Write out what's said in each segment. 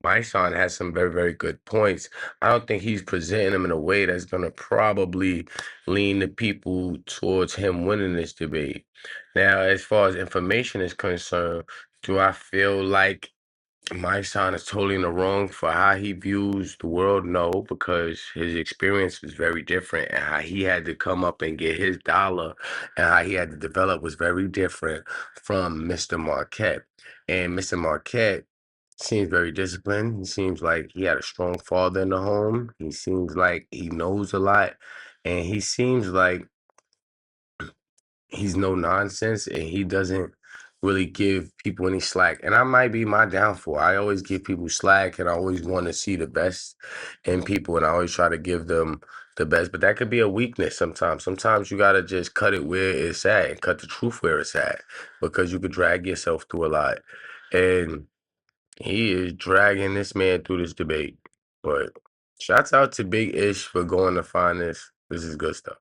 Mysonne has some very, very good points. I don't think he's presenting them in a way that's going to probably lean the people towards him winning this debate. Now, as far as information is concerned, do I feel like my son is totally in the wrong for how he views the world? No, because his experience was very different, and how he had to come up and get his dollar and how he had to develop was very different from Mr. Marquette. And Mr. Marquette seems very disciplined. He seems like he had a strong father in the home. He seems like he knows a lot, and he seems like he's no nonsense, and he doesn't really give people any slack. And that might be my downfall. I always give people slack, and I always want to see the best in people, and I always try to give them the best. But that could be a weakness sometimes. Sometimes you gotta just cut it where it's at, and cut the truth where it's at, because you could drag yourself through a lot. And he is dragging this man through this debate. But shouts out to Big Ish for going to find this. This is good stuff.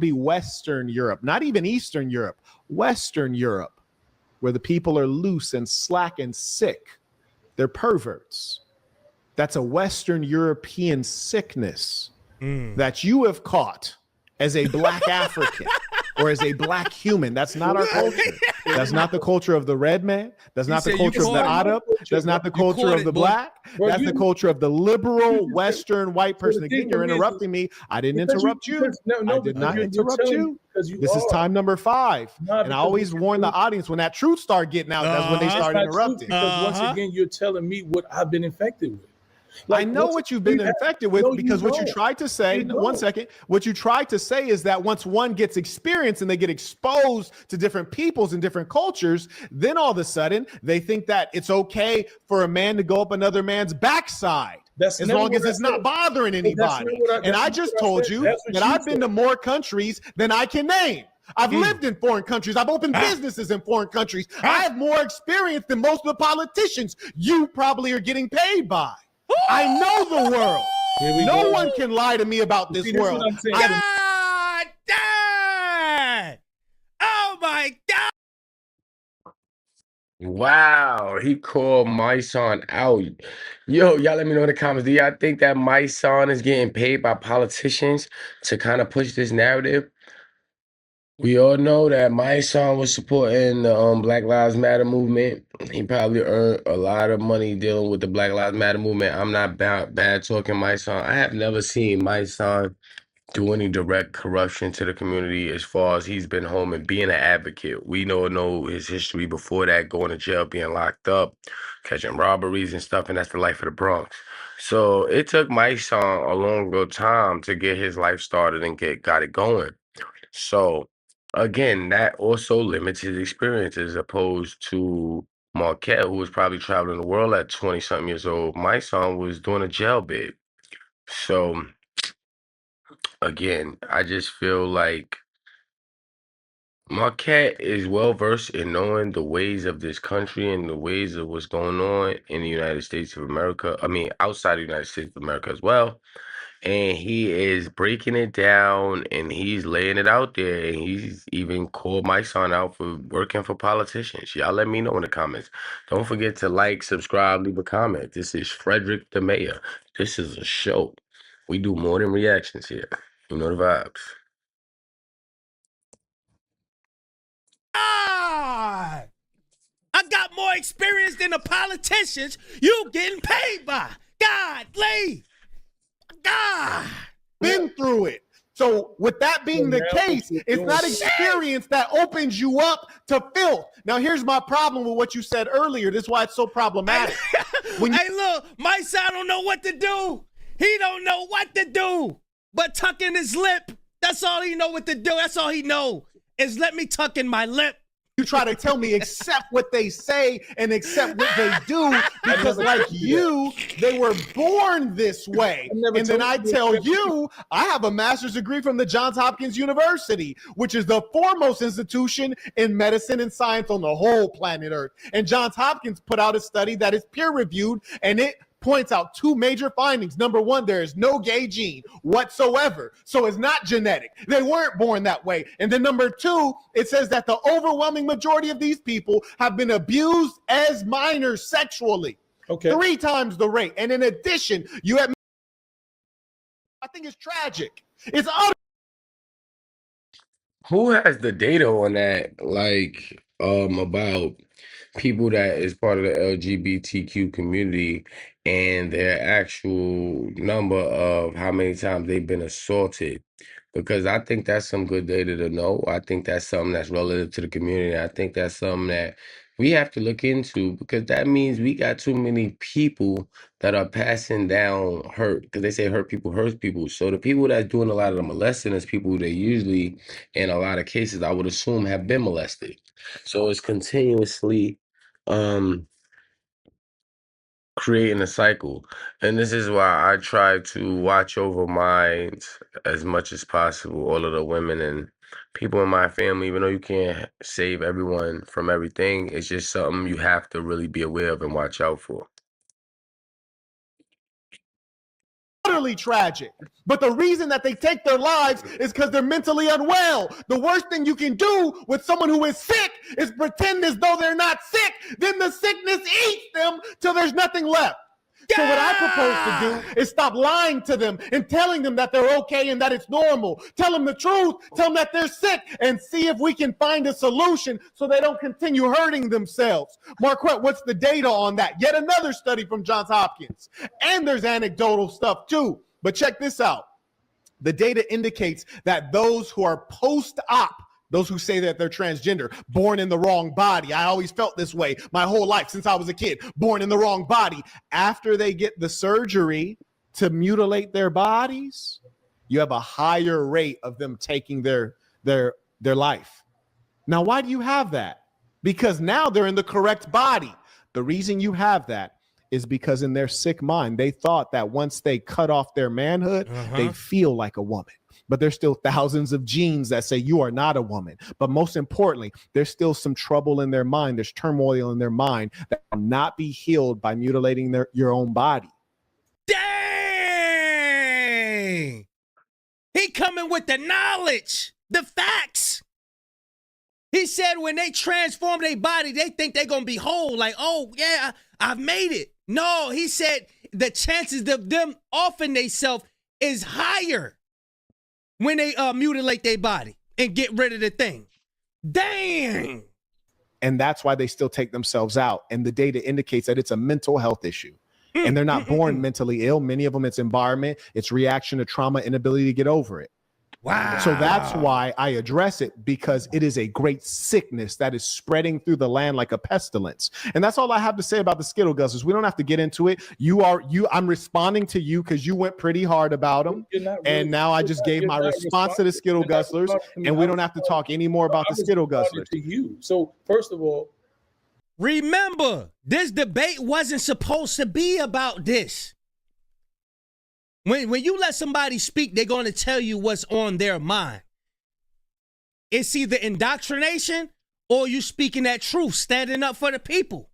Be Western Europe, not even Eastern Europe, Western Europe, where the people are loose and slack and sick. They're perverts. That's a Western European sickness that you have caught as a Black African or as a Black human. That's not our culture. That's not the culture of the red man. That's not the culture of the Arab. That's not the culture of the Black. That's the culture of the liberal Western white person. Again, you're interrupting me. I didn't interrupt you. I did not interrupt you. This is time number 5. And I always warn the audience, when that truth start getting out, that's when they start interrupting. Because once again, you're telling me what I've been infected with. I know what you've been infected with, because what you tried to say, one second, what you tried to say is that once one gets experience and they get exposed to different peoples and different cultures, then all of a sudden they think that it's okay for a man to go up another man's backside. As long as it's not bothering anybody. And I just told you that I've been to more countries than I can name. I've lived in foreign countries. I've opened businesses in foreign countries. I have more experience than most of the politicians you probably are getting paid by. I know the world. No one can lie to me about this world. God damn! Oh my God! Wow, he called Mysonne out. Yo, y'all let me know in the comments. Do y'all think that Mysonne is getting paid by politicians to kind of push this narrative? We all know that Mysonne was supporting the Black Lives Matter movement. He probably earned a lot of money dealing with the Black Lives Matter movement. I'm not bad talking Mysonne. I have never seen Mysonne do any direct corruption to the community as far as he's been home and being an advocate. We know his history before that, going to jail, being locked up, catching robberies and stuff, and that's the life of the Bronx. So it took Mysonne a longer time to get his life started and got it going. So again, that also limits his experience as opposed to Marquette, who was probably traveling the world at 20-something years old. Mysonne was doing a jail bid. So again, I just feel like Marquette is well versed in knowing the ways of this country and the ways of what's going on in the United States of America. I mean, outside the United States of America as well. And he is breaking it down and he's laying it out there. And he's even called Mysonne out for working for politicians. Y'all let me know in the comments. Don't forget to like, subscribe, leave a comment. This is Frederick the Mayor. This is a show. We do more than reactions here. You know the vibes. God! I got more experience than the politicians you getting paid by. God, Lee! God! Been through it. So with that being the case, it's not experience that opens you up to filth. Now, here's my problem with what you said earlier. This is why it's so problematic. Hey, look, my son don't know what to do. He don't know what to do but tuck in his lip. That's all he know what to do. That's all he know is let me tuck in my lip. You try to tell me accept what they say and accept what they do because like you, they were born this way. And then I tell you, I have a master's degree from the Johns Hopkins University, which is the foremost institution in medicine and science on the whole planet Earth. And Johns Hopkins put out a study that is peer reviewed and it points out two major findings. Number one, there is no gay gene whatsoever. So it's not genetic. They weren't born that way. And then number two, it says that the overwhelming majority of these people have been abused as minors sexually. Okay. 3 times the rate. And in addition, you have, I think it's tragic. It's Who has the data on that? Like, about people that is part of the LGBTQ community and their actual number of how many times they've been assaulted. Because I think that's some good data to know. I think that's something that's relative to the community. I think that's something that we have to look into, because that means we got too many people that are passing down hurt, because they say hurt people hurt people. So the people that's doing a lot of the molesting is people that usually, in a lot of cases, I would assume have been molested. So it's continuously creating a cycle. And this is why I try to watch over mine as much as possible, all of the women and people in my family. Even though you can't save everyone from everything, it's just something you have to really be aware of and watch out for. utterly tragic. But the reason that they take their lives is because they're mentally unwell. The worst thing you can do with someone who is sick is pretend as though they're not sick. Then the sickness eats them till there's nothing left. So what I propose to do is stop lying to them and telling them that they're okay and that it's normal. Tell them the truth. Tell them that they're sick, and see if we can find a solution so they don't continue hurting themselves. Marquette, what's the data on that? Yet another study from Johns Hopkins. And there's anecdotal stuff too. But check this out. The data indicates that those who are post-op, those who say that they're transgender, born in the wrong body. I always felt this way my whole life since I was a kid, born in the wrong body. After they get the surgery to mutilate their bodies, you have a higher rate of them taking their life. Now, why do you have that? Because now they're in the correct body. The reason you have that is because in their sick mind, they thought that once they cut off their manhood, they feel like a woman. But there's still thousands of genes that say you are not a woman. But most importantly, there's still some trouble in their mind. There's turmoil in their mind that will not be healed by mutilating your own body. Dang! He coming with the knowledge, the facts. He said when they transform their body, they think they're going to be whole. Like, oh, yeah, I've made it. No, he said the chances of them offing themselves is higher when they mutilate their body and get rid of the thing. Dang. And that's why they still take themselves out. And the data indicates that it's a mental health issue. And they're not born mentally ill. Many of them, it's environment, it's reaction to trauma, inability to get over it. Wow. So that's why I address it, because it is a great sickness that is spreading through the land like a pestilence. And that's all I have to say about the Skittle Guzzlers. We don't have to get into it. I'm responding to you because you went pretty hard about them. Really, and now I just gave my response to the Skittle Guzzlers, and we don't have to talk any more about the Skittle Guzzlers. To you. So first of all, remember, this debate wasn't supposed to be about this. When you let somebody speak, they're going to tell you what's on their mind. It's either indoctrination or you speaking that truth, standing up for the people.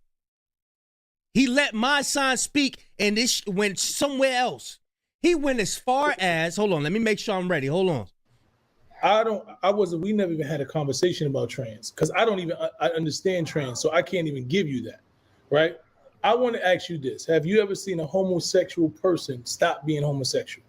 He let Mysonne speak, and this went somewhere else. He went as far as, hold on, let me make sure I'm ready. Hold on. We never even had a conversation about trans, because I understand trans, so I can't even give you that, right? I want to ask you this. Have you ever seen a homosexual person stop being homosexual?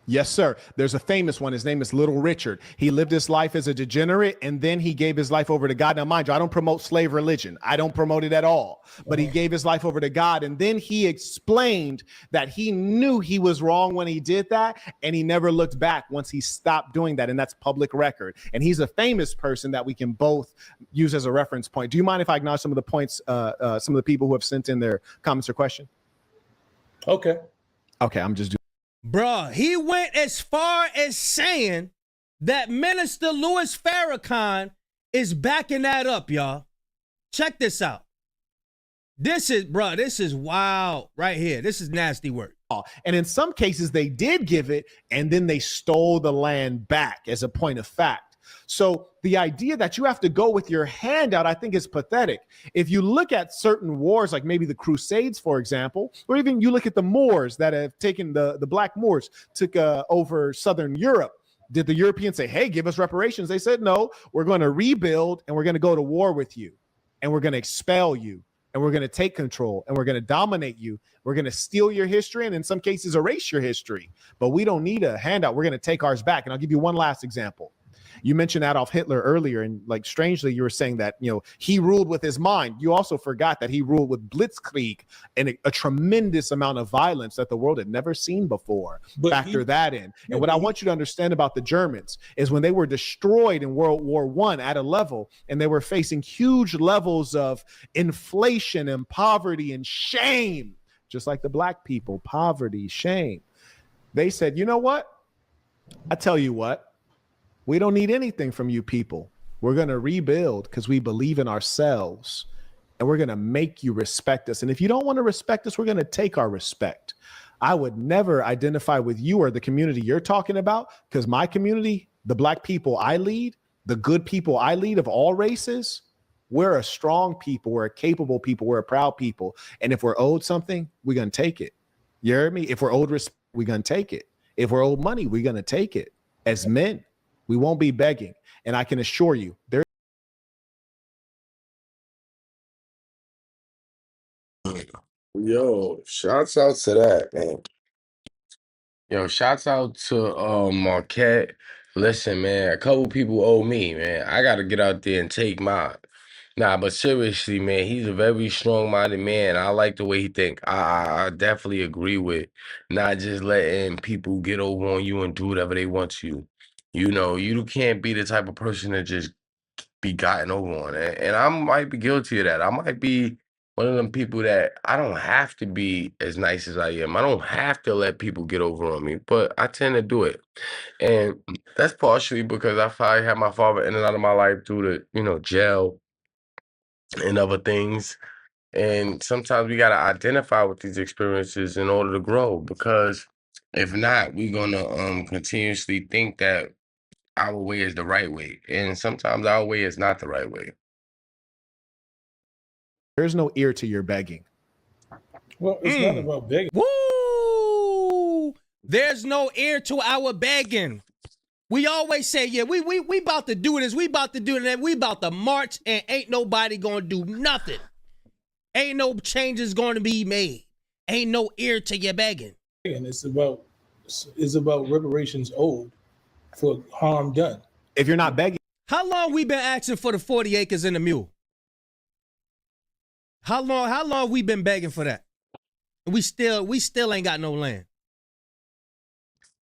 Yes, sir. There's a famous one. His name is Little Richard. He lived his life as a degenerate, and then he gave his life over to God. Now, mind you, I don't promote slave religion. I don't promote it at all. But he gave his life over to God, and then he explained that he knew he was wrong when he did that, and he never looked back once he stopped doing that, and that's public record. And he's a famous person that we can both use as a reference point. Do you mind if I acknowledge some of the points, some of the people who have sent in their comments or question? Okay, I'm just doing. Bruh, he went as far as saying that Minister Louis Farrakhan is backing that up, y'all. Check this out. This is wild right here. This is nasty work. And in some cases, they did give it, and then they stole the land back as a point of fact. So the idea that you have to go with your hand out, I think, is pathetic. If you look at certain wars, like maybe the Crusades, for example, or even you look at the Moors that have taken the Black Moors, took over Southern Europe. Did the Europeans say, hey, give us reparations? They said, no, we're going to rebuild and we're going to go to war with you and we're going to expel you and we're going to take control and we're going to dominate you. We're going to steal your history and in some cases erase your history. But we don't need a handout. We're going to take ours back. And I'll give you one last example. You mentioned Adolf Hitler earlier, and like strangely, you were saying that, you know, he ruled with his mind. You also forgot that he ruled with blitzkrieg and a tremendous amount of violence that the world had never seen before. But factor that in. And what I want you to understand about the Germans is when they were destroyed in World War I at a level, and they were facing huge levels of inflation and poverty and shame, just like the Black people, poverty, shame. They said, you know what? I tell you what. We don't need anything from you people. We're going to rebuild because we believe in ourselves and we're going to make you respect us. And if you don't want to respect us, we're going to take our respect. I would never identify with you or the community you're talking about because my community, the Black people I lead, the good people I lead of all races, we're a strong people. We're a capable people. We're a proud people. And if we're owed something, we're going to take it. You hear me? If we're owed respect, we're going to take it. If we're owed money, we're going to take it as men. We won't be begging. And I can assure you, there. Yo, shouts out to that, man. Yo, shouts out to Marquette. Listen, man, a couple people owe me, man. I gotta get out there and take mine. Nah, but seriously, man, he's a very strong-minded man. I like the way he think. I definitely agree with not just letting people get over on you and do whatever they want to you. You know, you can't be the type of person that just be gotten over on. And I might be guilty of that. I might be one of them people that I don't have to be as nice as I am. I don't have to let people get over on me, but I tend to do it. And that's partially because I probably had my father in and out of my life through the, jail and other things. And sometimes we got to identify with these experiences in order to grow because if not, we're going to continuously think that our way is the right way. And sometimes our way is not the right way. There's no ear to your begging. Well, it's not about begging. Woo! There's no ear to our begging. We always say, yeah, we about to do this, we about to do that, we about to march, and ain't nobody gonna do nothing. Ain't no changes gonna be made. Ain't no ear to your begging. And it's about reparations owed for harm done. If you're not begging. How long we been asking for the 40 acres and the mule? How long we been begging for that? We still ain't got no land.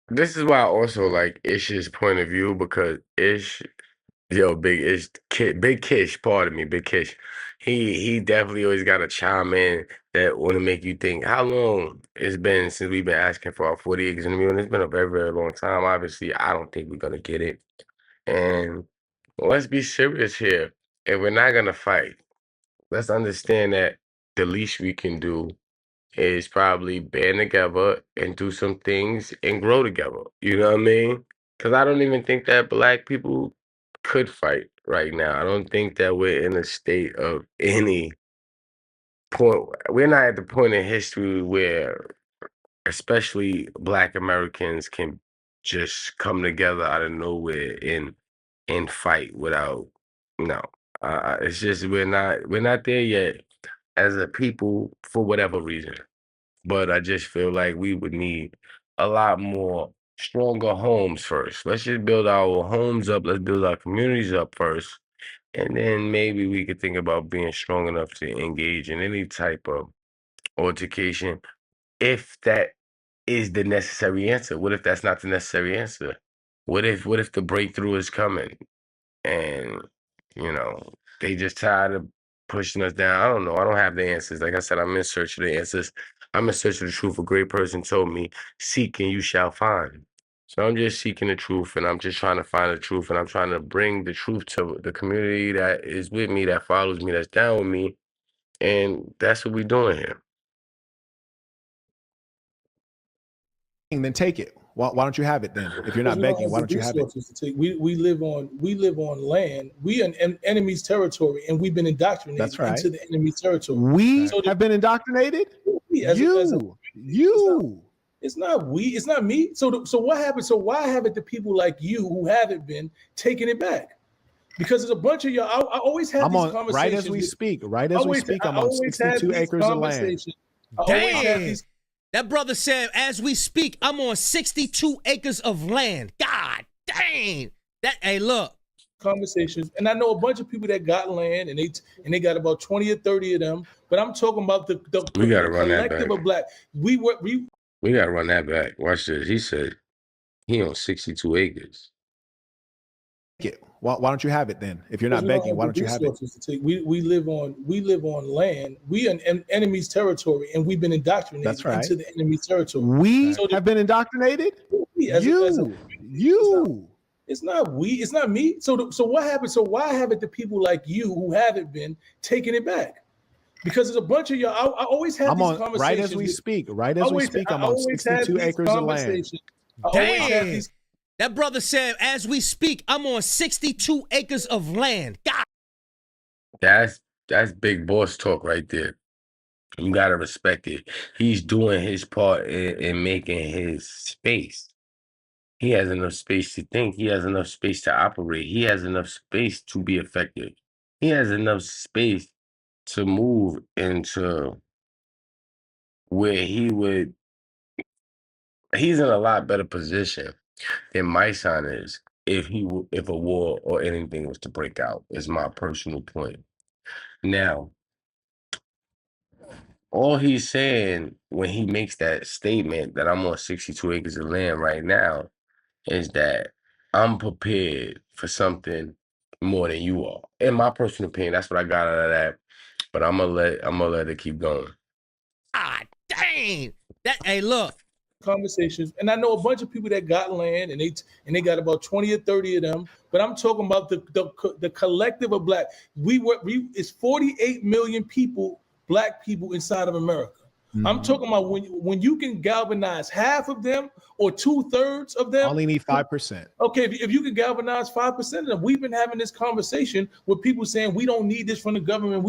This is why I also like Ish's point of view because Ish, Big Kish, pardon me, Big Kish. He definitely always got to chime in that want to make you think how long it's been since we've been asking for our 40 acres in the mule. And it's been a very, very long time. Obviously, I don't think we're gonna get it. And let's be serious here. If we're not gonna fight, let's understand that the least we can do is probably band together and do some things and grow together. You know what I mean? Because I don't even think that Black people could fight right now. I don't think that we're in a state of any point. We're not at the point in history where, especially Black Americans, can just come together out of nowhere and fight without. No, it's just we're not there yet as a people for whatever reason. But I just feel like we would need a lot more stronger homes first. Let's just build our homes up. Let's build our communities up first. And then maybe we could think about being strong enough to engage in any type of altercation if that is the necessary answer. What if that's not the necessary answer? What if the breakthrough is coming? And they just tired of pushing us down. I don't know. I don't have the answers. Like I said, I'm in search of the answers. I'm in search of the truth. A great person told me, seek and you shall find. So I'm just seeking the truth and I'm just trying to find the truth and I'm trying to bring the truth to the community that is with me, that follows me, that's down with me. And that's what we're doing here. Then take it. Why don't you have it then? If you're not We don't begging, have why the don't you have it? resources to take. We live on land. We are in enemy's territory, and we've been indoctrinated That's right. into the enemy's territory. We So have been indoctrinated. It's not we. It's not me. So what happened? So why haven't the people like you who haven't been taking it back? Because there's a bunch of y'all. I always have I'm these on conversations. right as we speak. Right as we speak, I'm on 62 acres of land. Damn. That brother said, as we speak, I'm on 62 acres of land. God dang. Hey, look. Conversations, and I know a bunch of people that got land, and they got about 20 or 30 of them. But I'm talking about the We gotta run that collective back. of black. We gotta run that back. Watch this. He said he on 62 acres. Why don't you have it then? If you're not begging, why don't you have it? To take. We live on land. We are in enemy's territory, and we've been indoctrinated That's right. into the enemy's territory. We have been indoctrinated. It's not we. It's not me. So what happened? So why haven't the people like you who haven't been taking it back? Because there's a bunch of y'all. I always have these conversations. Right as we speak. Right as we speak, I'm on 62 acres of land. Damn. That brother said, as we speak, I'm on 62 acres of land. God. That's big boss talk right there. You gotta respect it. He's doing his part in making his space. He has enough space to think. He has enough space to operate. He has enough space to be effective. He has enough space to move into where he's in a lot better position than Mysonne is if a war or anything was to break out, is my personal point. Now, all he's saying when he makes that statement that I'm on 62 acres of land right now is that I'm prepared for something more than you are. In my personal opinion, that's what I got out of that. But I'm gonna let it keep going. God dang. Hey, look. Conversations, and I know a bunch of people that got land, and they got about 20 or 30 of them. But I'm talking about the collective of black. It's 48 million people, black people inside of America. Mm-hmm. I'm talking about when you can galvanize half of them or 2/3 of them. Only need 5%. Okay, if you can galvanize 5% of them, we've been having this conversation with people saying we don't need this from the government.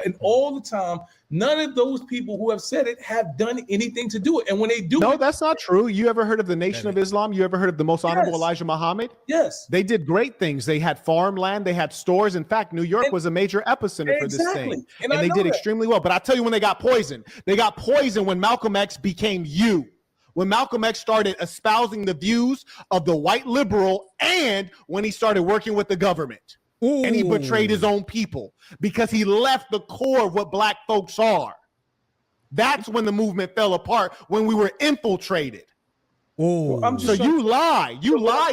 And all the time, none of those people who have said it have done anything to do it. And when they do, that's not true. You ever heard of the Nation of Islam? You ever heard of the Most Honorable Elijah Muhammad? Yes. They did great things. They had farmland. They had stores. In fact, New York was a major epicenter for this thing. And they did extremely well. But I tell you when they got poisoned. They got poisoned when Malcolm X became you. When Malcolm X started espousing the views of the white liberal, and when he started working with the government. Ooh. And he betrayed his own people because he left the core of what black folks are. That's when the movement fell apart, when we were infiltrated. Well, so you lie,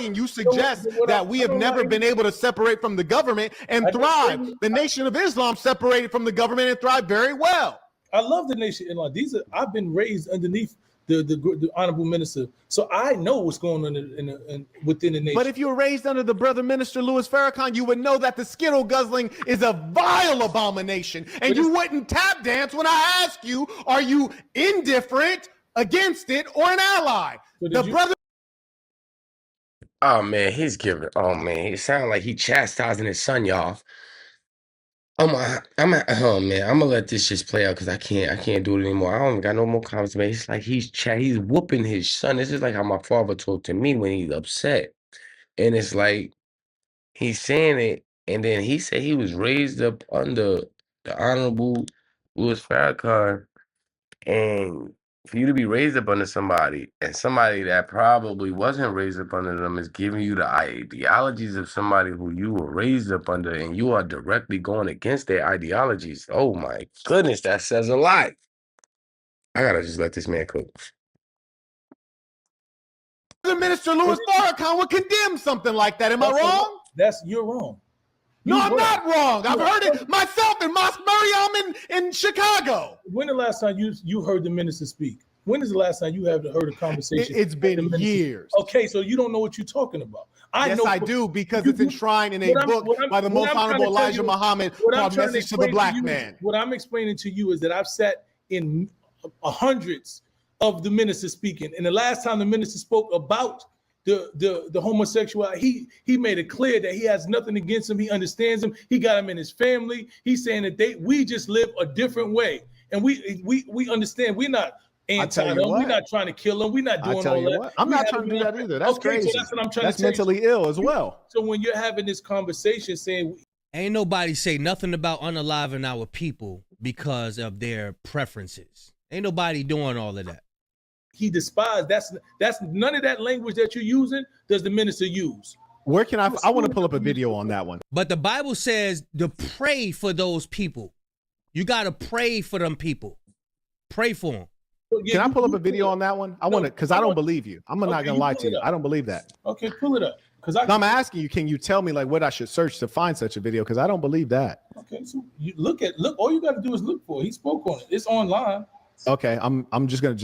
and you suggest that we have never been able to separate from the government and thrive. The Nation of Islam separated from the government and thrived very well. I love the Nation of Islam. I've been raised underneath the honorable minister, so I know what's going on within the nation. But if you were raised under the brother minister Louis Farrakhan, you would know that the Skittle guzzling is a vile abomination, and you wouldn't tap dance when I ask you, are you indifferent, against it, or an ally? Oh man, he sound like he chastising his son, y'all. Oh man, I'm gonna let this just play out because I can't do it anymore. I don't got no more comments, man. It's like he's whooping his son. This is like how my father talked to me when he's upset. And it's like he's saying it, and then he said he was raised up under the Honorable Louis Farrakhan. And for you to be raised up under somebody, and somebody that probably wasn't raised up under them is giving you the ideologies of somebody who you were raised up under, and you are directly going against their ideologies. Oh my goodness, that says a lot. I gotta just let this man cook. The Minister Louis Farrakhan would condemn something like that. Am I wrong? You're wrong. No, I'm not wrong. I've heard it myself in Mosque Maryam in Chicago. When the last time you heard the minister speak? When is the last time you have heard a conversation? It's been years. Okay, so you don't know what you're talking about. Yes, I do, because it's enshrined in a book by the Most Honorable Elijah Muhammad called Message to the Black Man. What I'm explaining to you is that I've sat in hundreds of the minister speaking. And the last time the minister spoke about the homosexuality, he made it clear that he has nothing against him. He understands him. He got him in his family. He's saying that we just live a different way. And we understand we're not anti him. We're not trying to kill him. We're not doing all that. I'm not trying to do that either. That's crazy. So that's what I'm trying to tell you. That's mentally ill as well. So when you're having this conversation saying ain't nobody say nothing about unaliving our people because of their preferences. Ain't nobody doing all of that. He despised. That's none of that language that you're using does the minister use. Where can I want to pull up a video on that one. But the Bible says to pray for those people. You got to pray for them people. Pray for them. Can I pull up a video on that one? I want to, because I don't believe you. I'm not going to lie to you. I don't believe that. Okay, pull it up. Because I'm asking you, can you tell me like what I should search to find such a video? Because I don't believe that. Okay, so you look. All you got to do is look for it. He spoke on it. It's online. Okay, I'm just gonna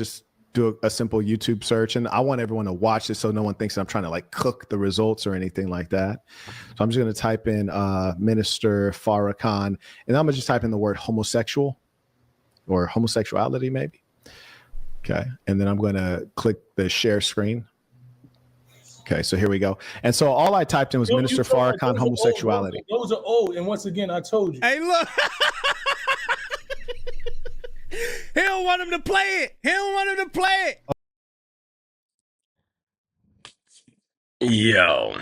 do a simple YouTube search, and I want everyone to watch this so no one thinks I'm trying to like cook the results or anything like that. So I'm just gonna type in Minister Farrakhan, and I'm gonna just type in the word homosexual or homosexuality maybe. Okay, and then I'm gonna click the share screen. Okay, so here we go. And so all I typed in was Minister Farrakhan homosexuality. Those are old, and once again, I told you. Hey, look. He don't want him to play it. He don't want him to play it. Yo.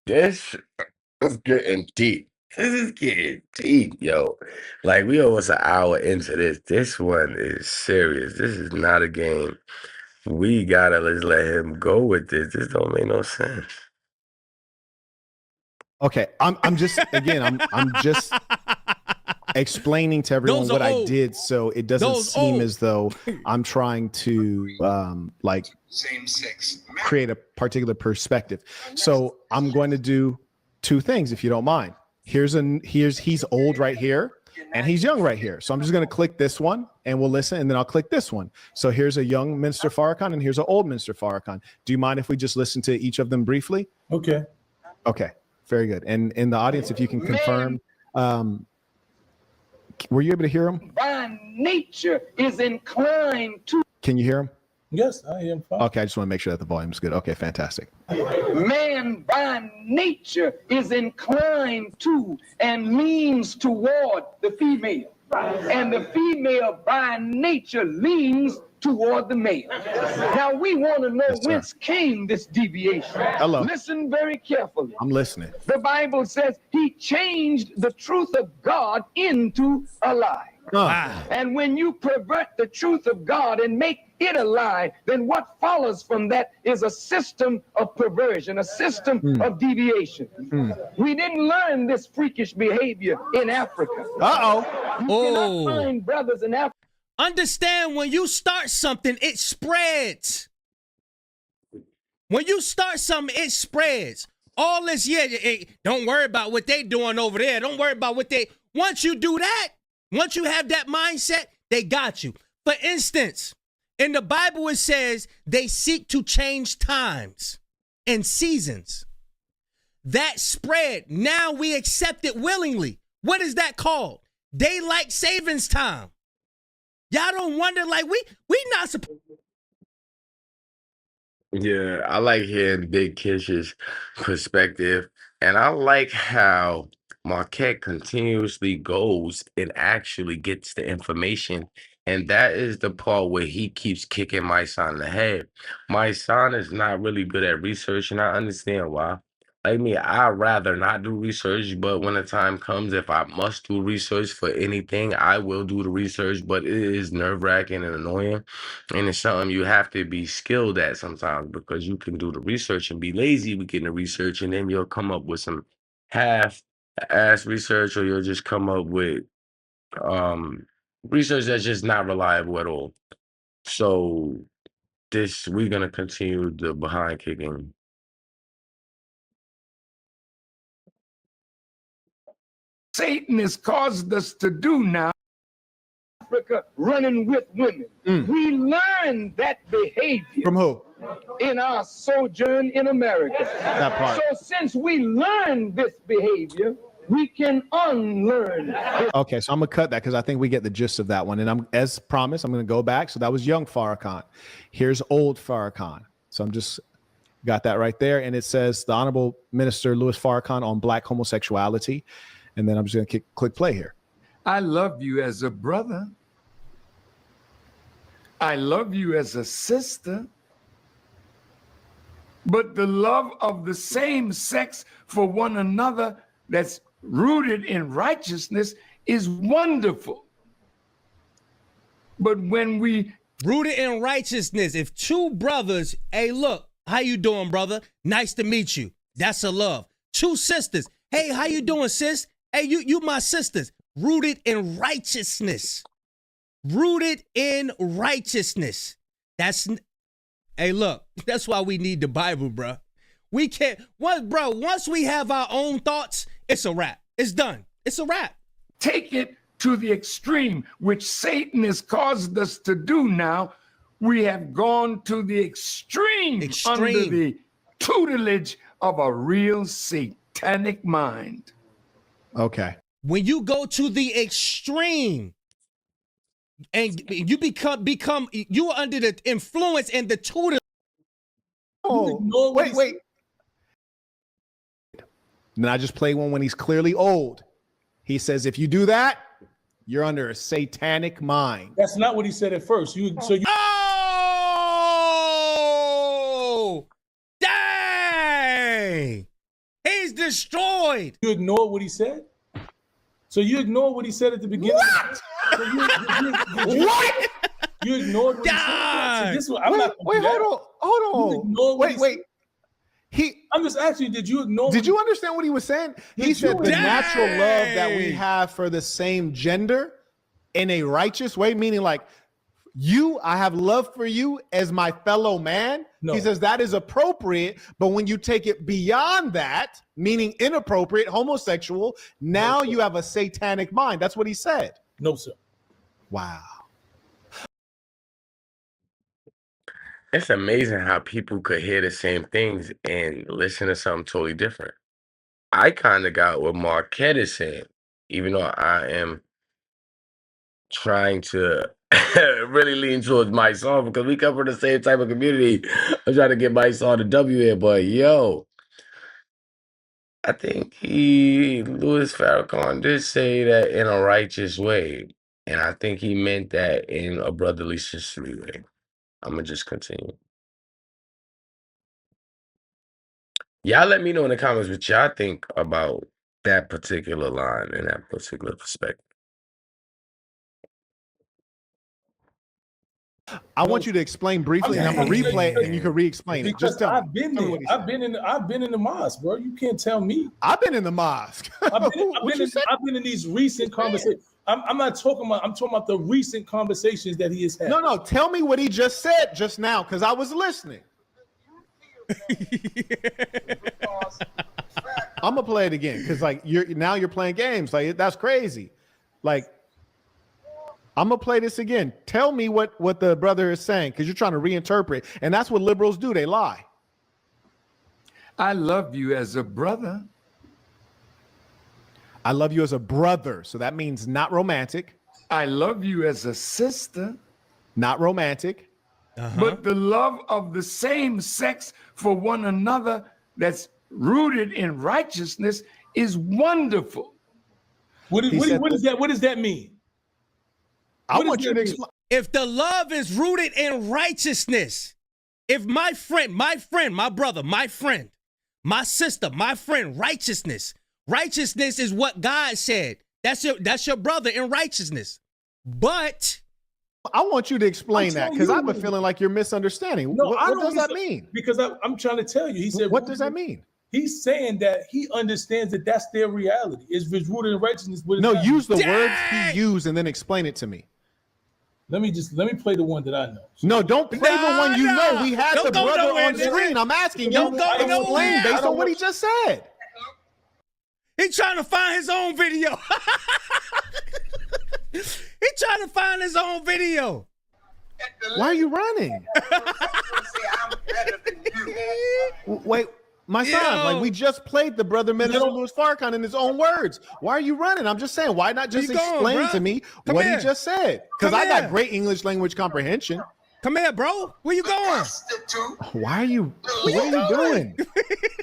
This is getting deep. This is getting deep, yo. Like, we almost an hour into this. This one is serious. This is not a game. We gotta just let him go with this. This don't make no sense. Okay, I'm just again, I'm just explaining to everyone what I did, so it doesn't seem as though I'm trying to like same-sex create a particular perspective. So I'm going to do two things, if you don't mind. He's old right here, and he's young right here. So I'm just going to click this one, and we'll listen, and then I'll click this one. So here's a young Minister Farrakhan, and here's an old Minister Farrakhan. Do you mind if we just listen to each of them briefly? Okay. Okay. Very good. And in the audience, if you can confirm, were you able to hear him? By nature is inclined to. Can you hear him? Yes, I am fine. Okay, I just want to make sure that the volume's good. Okay, fantastic. Man by nature is inclined to and leans toward the female. And the female by nature leans toward the male. Now we want to know whence came this deviation. Hello. Listen very carefully. I'm listening. The Bible says he changed the truth of God into a lie. And when you pervert the truth of God and make it a lie, then what follows from that is a system of perversion, a system of deviation. We didn't learn this freakish behavior in Africa. You cannot find brothers in Africa. Understand, when you start something, it spreads. When you start something, it spreads. All this, don't worry about what they doing over there. Don't worry about what they, once you do that, once you have that mindset, they got you. For instance, in the Bible, it says they seek to change times and seasons. That spread, now we accept it willingly. What is that called? Daylight savings time. Y'all don't wonder, like, we not supposed. Yeah, I like hearing Big Kish's perspective, and I like how Marquette continuously goes and actually gets the information, and that is the part where he keeps kicking Mysonne in the head. Mysonne is not really good at research, and I understand why. Like me, I'd rather not do research, but when the time comes, if I must do research for anything, I will do the research, but it is nerve-wracking and annoying, and it's something you have to be skilled at sometimes, because you can do the research and be lazy with getting the research, and then you'll come up with some half-ass research, or you'll just come up with research that's just not reliable at all. So we're going to continue the behind kicking. Satan has caused us to do now. Africa running with women. We learned that behavior. From who? In our sojourn in America. That part. So since we learned this behavior, we can unlearn. Okay, so I'm gonna cut that because I think we get the gist of that one. And as promised, I'm gonna go back. So that was young Farrakhan. Here's old Farrakhan. So I'm just got that right there. And it says the Honorable Minister Louis Farrakhan on Black homosexuality. And then I'm just gonna click play here. I love you as a brother. I love you as a sister. But the love of the same sex for one another that's rooted in righteousness is wonderful. But when we rooted in righteousness, if two brothers, hey, look, how you doing, brother? Nice to meet you. That's a love. Two sisters, hey, how you doing, sis? Hey, you my sisters. Rooted in righteousness. Rooted in righteousness. Hey, look, that's why we need the Bible, bro. We can't, once we have our own thoughts, it's a wrap. It's done. It's a wrap. take it to the extreme, which Satan has caused us to do now, we have gone to the extreme. Under the tutelage of a real satanic mind. Okay. When you go to the extreme and you become you are under the influence and the tutelage. Oh, wait. Then I just play one when he's clearly old. He says, if you do that, you're under a satanic mind. That's not what he said at first. Oh, dang! He's destroyed. You ignored what he said? So you ignored what he said at the beginning? What? So What? You ignored what he said? So Hold on. Wait. I'm just asking you, did you ignore? Did you understand what he was saying? He said the natural love that we have for the same gender in a righteous way, meaning like I have love for you as my fellow man. No. He says that is appropriate, but when you take it beyond that, meaning inappropriate, homosexual, now you have a satanic mind. That's what he said. No, sir. Wow. It's amazing how people could hear the same things and listen to something totally different. I kind of got what Marquette is saying, even though I am trying to really lean towards Mysonne because we come from the same type of community. I'm trying to get Mysonne to W here, but yo, I think Louis Farrakhan did say that in a righteous way, and I think he meant that in a brotherly, sisterly way. I'm gonna just continue. Y'all let me know in the comments what y'all think about that particular line and that particular perspective. I want you to explain briefly, and I'm gonna replay it, and you can re-explain it. Just tell I've been there. I've been in the mosque, bro. You can't tell me. I've been in the mosque. I've been in these recent conversations. I'm not talking about. I'm talking about the recent conversations that he has had. No. Tell me what he just said just now, because I was listening. I'm gonna play it again because like you're playing games. Like that's crazy. Like I'm gonna play this again. Tell me what the brother is saying because you're trying to reinterpret, and that's what liberals do. They lie. I love you as a brother. I love you as a brother. So that means not romantic. I love you as a sister. Not romantic. But the love of the same sex for one another that's rooted in righteousness is wonderful. What does that mean? I want you to explain. If the love is rooted in righteousness, if my friend, my brother, my friend, my sister, my friend, righteousness is what God said. That's your brother in righteousness. But I want you to explain that because I've been feeling like you're misunderstanding. No, what does that mean? Because I'm trying to tell you. He said, what does that mean? He's saying that he understands that that's their reality. It's rooted in righteousness. No, use the words he used and then explain it to me. Let me play the one that I know. No, don't play the one you know. We had the brother on the screen. I'm asking you. Explain based on what he just said. He's trying to find his own video. He's trying to find his own video. Why are you running? I'm better than you. Wait. My son, like we just played the brother Minister Louis Farrakhan in his own words. Why are you running? I'm just saying, why not just explain to me what he just said? Because I got great English language comprehension. Come here, bro. Where you going? Why are you? What are you doing?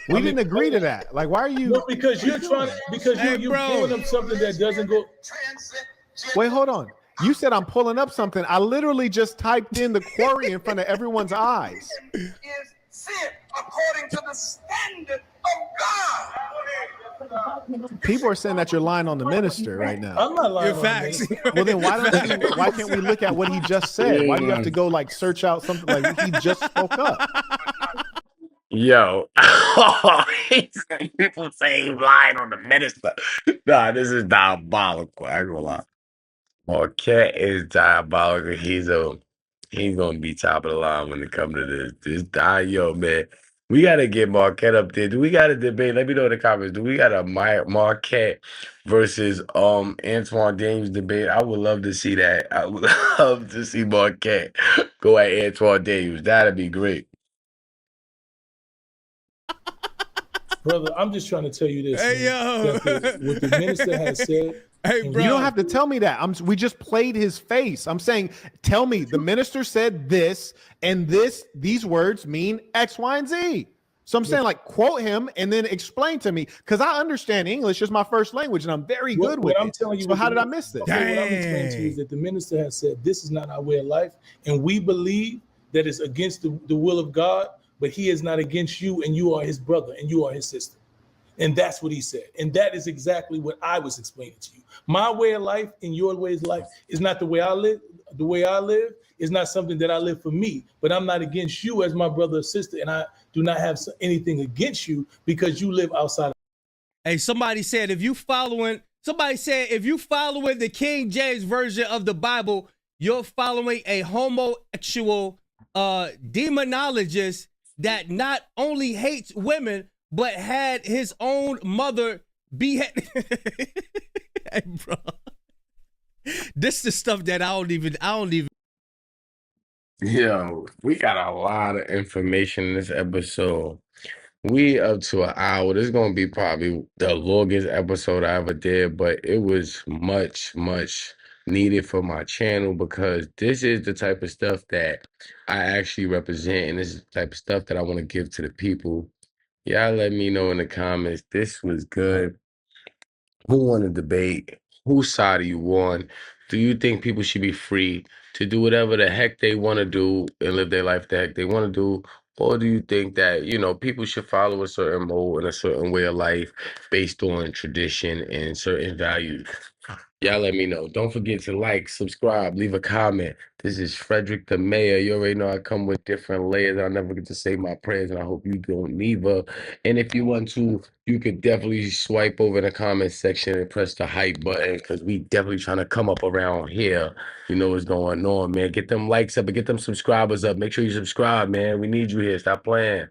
We didn't agree to that. Like, why are you? No, because you're trying. Because you're pulling up something that doesn't go. Wait, hold on. You said I'm pulling up something. I literally just typed in the query in front of everyone's eyes. Is sin according to the standard of God. People are saying that you're lying on the minister right now. I'm not lying. Your facts. Well, then why can't we look at what he just said? Why do you have to go like search out something like he just spoke up? Yo, people say he's lying on the minister. Nah, this is diabolical. I ain't gonna lie. Marquette is diabolical. He's gonna be top of the line when it comes to yo, man. We gotta get Marquette up there. Do we got a debate? Let me know in the comments. Do we got a Marquette versus Antoine Daniels debate? I would love to see that. I would love to see Marquette go at Antoine Daniels. That'd be great. Brother, I'm just trying to tell you this. Hey, yo. What the minister has said. Hey, bro. You don't have to tell me that. We just played his face. I'm saying, tell me the minister said this, and these words mean X, Y, and Z. So I'm saying, like, quote him and then explain to me, because I understand English is my first language, and I'm very good with it. I'm telling you, so how did I miss this? What I'm explaining to you is that the minister has said this is not our way of life, and we believe that it's against the will of God, but he is not against you, and you are his brother, and you are his sister. And that's what he said. And that is exactly what I was explaining to you. My way of life and your way of life is not the way I live. The way I live is not something that I live for me. But I'm not against you as my brother or sister. And I do not have anything against you because you live outside. Hey, somebody said if you following the King James version of the Bible, you're following a homosexual demonologist that not only hates women, but had his own mother beheaded. Hey, bro. This is the stuff that I don't even. Yo, we got a lot of information in this episode. We up to an hour. This is gonna be probably the longest episode I ever did, but it was much, much needed for my channel because this is the type of stuff that I actually represent, and this is the type of stuff that I want to give to the people. Y'all let me know in the comments. This was good. Who won the debate? Whose side are you on? Do you think people should be free to do whatever the heck they want to do and live their life the heck they want to do? Or do you think that, people should follow a certain mode and a certain way of life based on tradition and certain values? Y'all let me know. Don't forget to like, subscribe, leave a comment. This is Frederick the Mayor. You already know I come with different layers. I never get to say my prayers, and I hope you don't neither. And if you want to, you could definitely swipe over in the comment section and press the hype button because we definitely trying to come up around here. You know what's going on, man. Get them likes up and get them subscribers up. Make sure you subscribe, man. We need you here. Stop playing.